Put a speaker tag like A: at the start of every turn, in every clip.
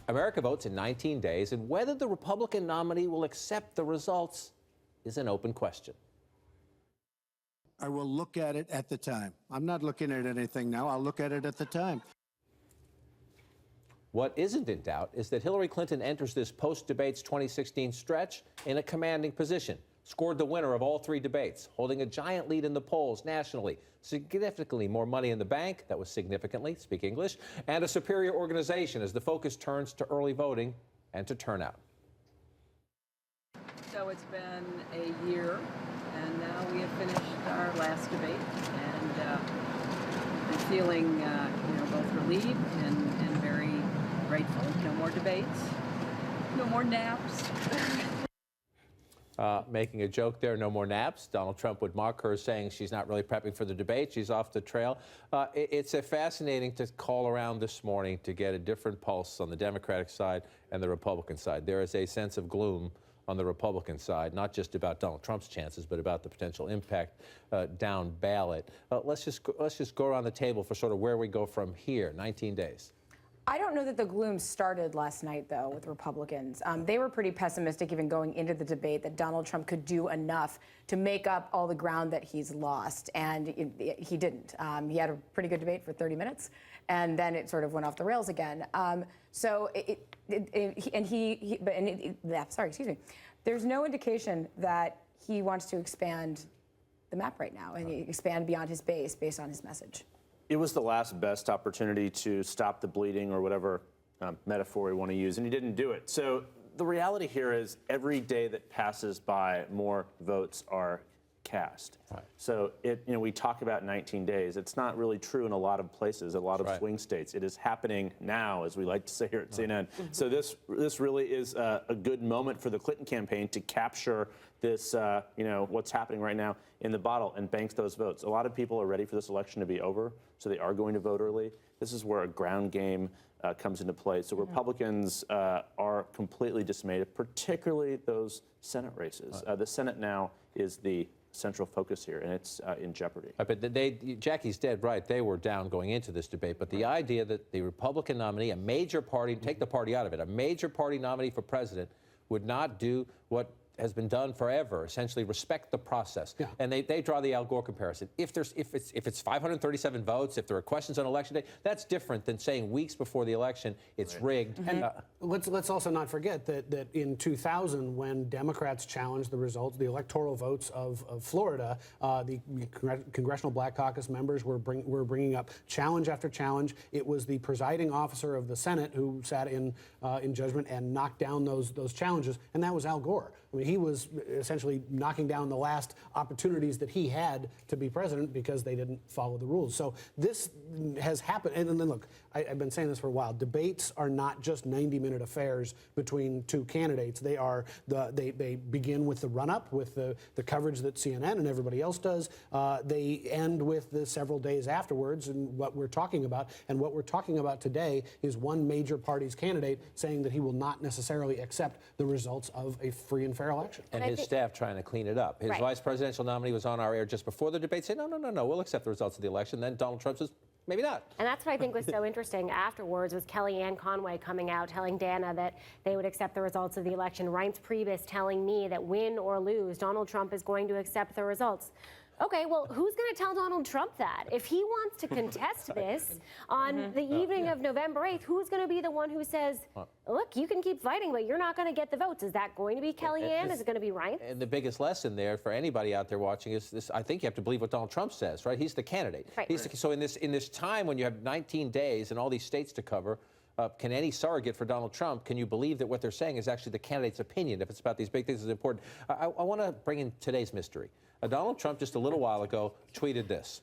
A: America votes in 19 days, and whether the Republican nominee will accept the results is an open question.
B: I will look at it at the time. I'm not looking at anything now. I'll look at it at the time.
A: What isn't in doubt is that Hillary Clinton enters this post-debates 2016 stretch in a commanding position, scored the winner of all 3 debates, holding a giant lead in the polls nationally, significantly more money in the bank, that was significantly, speak English, and a superior organization as the focus turns to early voting and to turnout.
C: So it's been a year, and now we have finished our last debate, and I'm feeling, both relieved and very grateful. No more debates, no more naps.
A: Making a joke there, no more naps. Donald Trump would mock her, saying she's not really prepping for the debate. She's off the trail. It's a fascinating to call around this morning to get a different pulse on the Democratic side and the Republican side. There is a sense of gloom on the Republican side, not just about Donald Trump's chances, but about the potential impact down ballot. Let's just go around the table for sort of where we go from here. 19 days.
D: I don't know that the gloom started last night, though, with Republicans. They were pretty pessimistic even going into the debate that Donald Trump could do enough to make up all the ground that he's lost, and he didn't. He had a pretty good debate for 30 minutes, and then it sort of went off the rails again. There's no indication that he wants to expand the map right now and expand beyond his base based on his message.
E: It was the last best opportunity to stop the bleeding, or whatever metaphor we want to use, and he didn't do it. So the reality here is every day that passes by, more votes are cast. Right. So we talk about 19 days. It's not really true in a lot of places, a lot of swing states. It is happening now, as we like to say here at CNN. So this really is a good moment for the Clinton campaign to capture this, what's happening right now in the bottle and banks those votes. A lot of people are ready for this election to be over, so they are going to vote early. This is where a ground game comes into play. So Republicans are completely dismayed, particularly those Senate races. The Senate now is the central focus here, and it's in jeopardy.
A: But Jackie's dead right. They were down going into this debate. But the idea that the Republican nominee, a major party, take the party out of it, a major party nominee for president would not do what has been done forever, essentially respect the process. Yeah. And they draw the Al Gore comparison. If it's 537 votes, if there are questions on election day, that's different than saying weeks before the election it's rigged.
F: And let's also not forget that in 2000, when Democrats challenged the results, the electoral votes of Florida, the Congressional Black Caucus members were bringing up challenge after challenge. It was the presiding officer of the Senate who sat in judgment and knocked down those challenges, and that was Al Gore. I mean, he was essentially knocking down the last opportunities that he had to be president because they didn't follow the rules. So this has happened. And then look, I've been saying this for a while. Debates are not just 90-minute affairs between two candidates. They begin with the run-up, with the coverage that CNN and everybody else does. They end with the several days afterwards and what we're talking about. And what we're talking about today is one major party's candidate saying that he will not necessarily accept the results of a free and fair election.
A: And his staff trying to clean it up. His vice presidential nominee was on our air just before the debate saying, no, we'll accept the results of the election. Then Donald Trump says, maybe not.
G: And that's what I think was so interesting afterwards was Kellyanne Conway coming out telling Dana that they would accept the results of the election. Reince Priebus telling me that win or lose, Donald Trump is going to accept the results. Okay, well, who's going to tell Donald Trump that? If he wants to contest this on the evening of November 8th, who's going to be the one who says, look, you can keep fighting, but you're not going to get the votes? Is that going to be Kellyanne? Is it going to be Reince?
A: And the biggest lesson there for anybody out there watching is this: I think you have to believe what Donald Trump says, right? He's the candidate. Right. So in this time when you have 19 days and all these states to cover, can any surrogate for Donald Trump, can you believe that what they're saying is actually the candidate's opinion? If it's about these big things, it's important. I want to bring in today's mystery. Donald Trump, just a little while ago, tweeted this.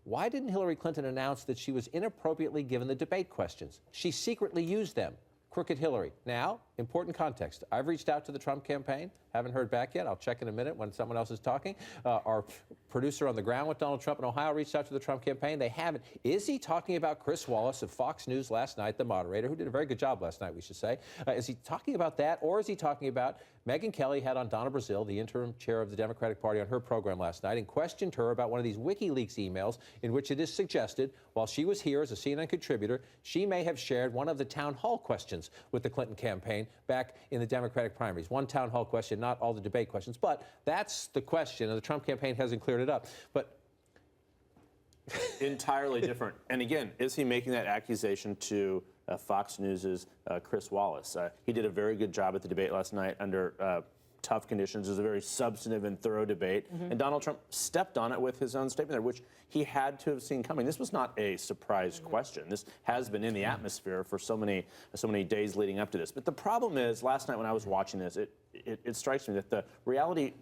A: Why didn't Hillary Clinton announce that she was inappropriately given the debate questions? She secretly used them. Crooked Hillary. Now, important context. I've reached out to the Trump campaign. Haven't heard back yet. I'll check in a minute when someone else is talking. Our producer on the ground with Donald Trump in Ohio reached out to the Trump campaign. They haven't. Is he talking about Chris Wallace of Fox News last night, the moderator, who did a very good job last night, we should say? Is he talking about that, or is he talking about Megyn Kelly had on Donna Brazile, the interim chair of the Democratic Party, on her program last night and questioned her about one of these WikiLeaks emails in which it is suggested, while she was here as a CNN contributor, she may have shared one of the town hall questions with the Clinton campaign back in the Democratic primaries. One town hall question, not all the debate questions, but that's the question, and the Trump campaign hasn't cleared it up. But
E: entirely different. And again, is he making that accusation to Fox News's Chris Wallace? He did a very good job at the debate last night under tough conditions. It was a very substantive and thorough debate. And Donald Trump stepped on it with his own statement there, which he had to have seen coming. This was not a surprise question. This has been in the atmosphere for so many days leading up to this. But the problem is, last night when I was watching this, it strikes me that the reality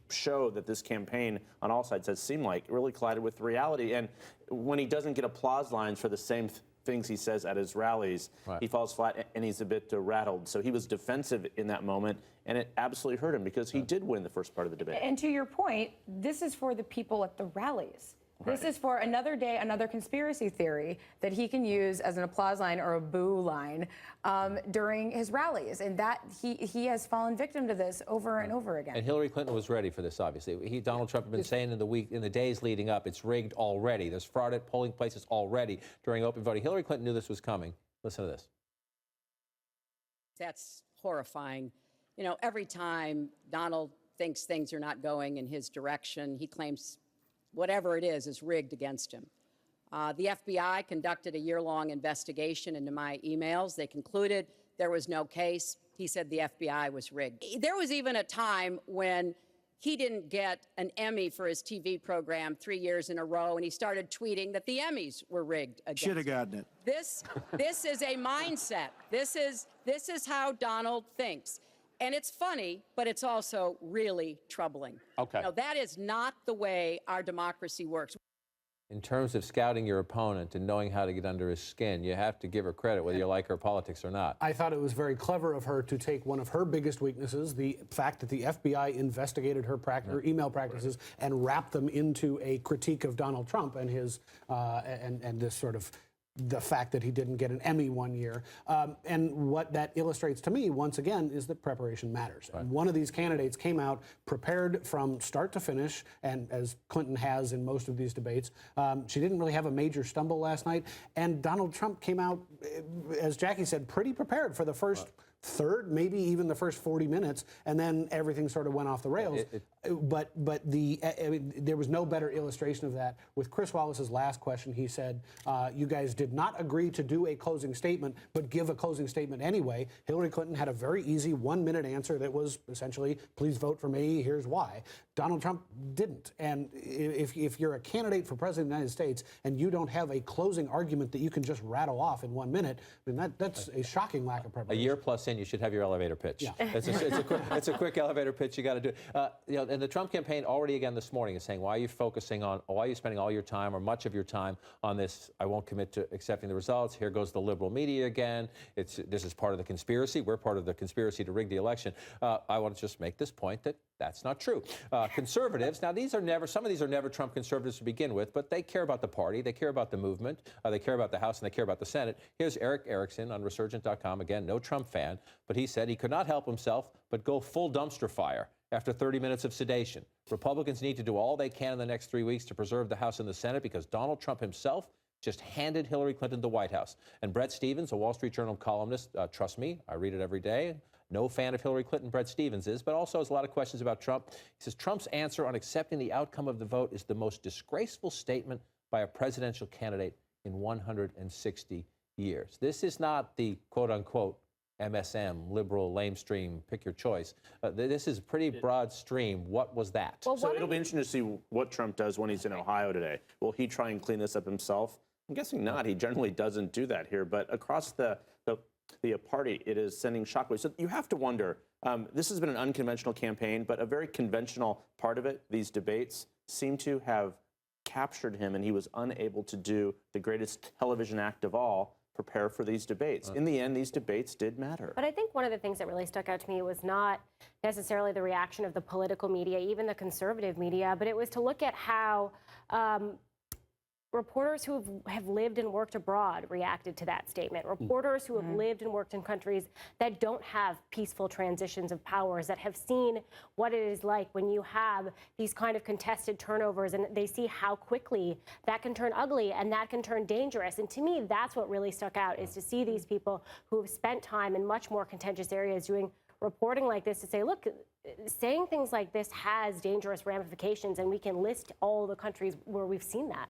E: show that this campaign on all sides has seemed like really collided with reality. And when he doesn't get applause lines for the same things he says at his rallies, he falls flat and he's a bit rattled. So he was defensive in that moment, and it absolutely hurt him because he did win the first part of the debate.
D: And to your point, this is for the people at the rallies. This is for another day, another conspiracy theory that he can use as an applause line or a boo line during his rallies. And that he has fallen victim to this over and over again.
A: And Hillary Clinton was ready for this, obviously. Donald Trump had been saying in the days leading up, it's rigged already. There's fraud at polling places already during open voting. Hillary Clinton knew this was coming. Listen to this.
C: That's horrifying. You know, every time Donald thinks things are not going in his direction, he claims whatever it is rigged against him. The FBI conducted a year-long investigation into my emails. They concluded there was no case. He said the FBI was rigged. There was even a time when he didn't get an Emmy for his TV program 3 years in a row, and he started tweeting that the Emmys were rigged against him.
B: Should have gotten it.
C: This is a mindset. This is how Donald thinks. And it's funny, but it's also really troubling.
A: Okay.
C: You know, that is not the way our democracy works.
A: In terms of scouting your opponent and knowing how to get under his skin, you have to give her credit whether you like her politics or not.
F: I thought it was very clever of her to take one of her biggest weaknesses, the fact that the FBI investigated her email practices, and wrap them into a critique of Donald Trump and his and this sort of the fact that he didn't get an Emmy one year. And what that illustrates to me, once again, is that preparation matters. Right. One of these candidates came out prepared from start to finish, and as Clinton has in most of these debates, she didn't really have a major stumble last night. And Donald Trump came out, as Jackie said, pretty prepared for the first third, maybe even the first 40 minutes, and then everything sort of went off the rails. But there was no better illustration of that. With Chris Wallace's last question, he said, you guys did not agree to do a closing statement, but give a closing statement anyway. Hillary Clinton had a very easy 1-minute answer that was essentially, please vote for me, here's why. Donald Trump didn't. And if you're a candidate for president of the United States and you don't have a closing argument that you can just rattle off in 1 minute, I mean, that's a shocking lack of preparation.
A: A year plus in, you should have your elevator pitch.
F: Yeah.
A: It's a quick elevator pitch you got to do. You know, and the Trump campaign already again this morning is saying, why are you spending all your time or much of your time on this? I won't commit to accepting the results. Here goes the liberal media again. This is part of the conspiracy. We're part of the conspiracy to rig the election. I want to just make this point that that's not true. Conservatives, now some of these are never Trump conservatives to begin with, but they care about the party, they care about the movement, they care about the House, and they care about the Senate. Here's Eric Erickson on Resurgent.com, again, no Trump fan, but he said he could not help himself but go full dumpster fire after 30 minutes of sedation. Republicans need to do all they can in the next 3 weeks to preserve the House and the Senate because Donald Trump himself just handed Hillary Clinton the White House. And Bret Stephens, a Wall Street Journal columnist, trust me, I read it every day. No fan of Hillary Clinton, Bret Stephens is, but also has a lot of questions about Trump. He says Trump's answer on accepting the outcome of the vote is the most disgraceful statement by a presidential candidate in 160 years. This is not the quote-unquote MSM, liberal, lamestream, pick your choice. This is a pretty broad stream. What was that?
E: Well, so it'll be interesting to see what Trump does when he's in Ohio today. Will he try and clean this up himself? I'm guessing not. He generally doesn't do that here. But across the party, it is sending shockwaves. So you have to wonder, this has been an unconventional campaign, but a very conventional part of it, these debates, seem to have captured him, and he was unable to do the greatest television act of all, prepare for these debates. In the end, these debates did matter.
G: But I think one of the things that really stuck out to me was not necessarily the reaction of the political media, even the conservative media, but it was to look at how Reporters who have lived and worked abroad reacted to that statement. Reporters who have lived and worked in countries that don't have peaceful transitions of powers, that have seen what it is like when you have these kind of contested turnovers, and they see how quickly that can turn ugly and that can turn dangerous. And to me, that's what really stuck out, is to see these people who have spent time in much more contentious areas doing reporting like this, to say, look, saying things like this has dangerous ramifications, and we can list all the countries where we've seen that.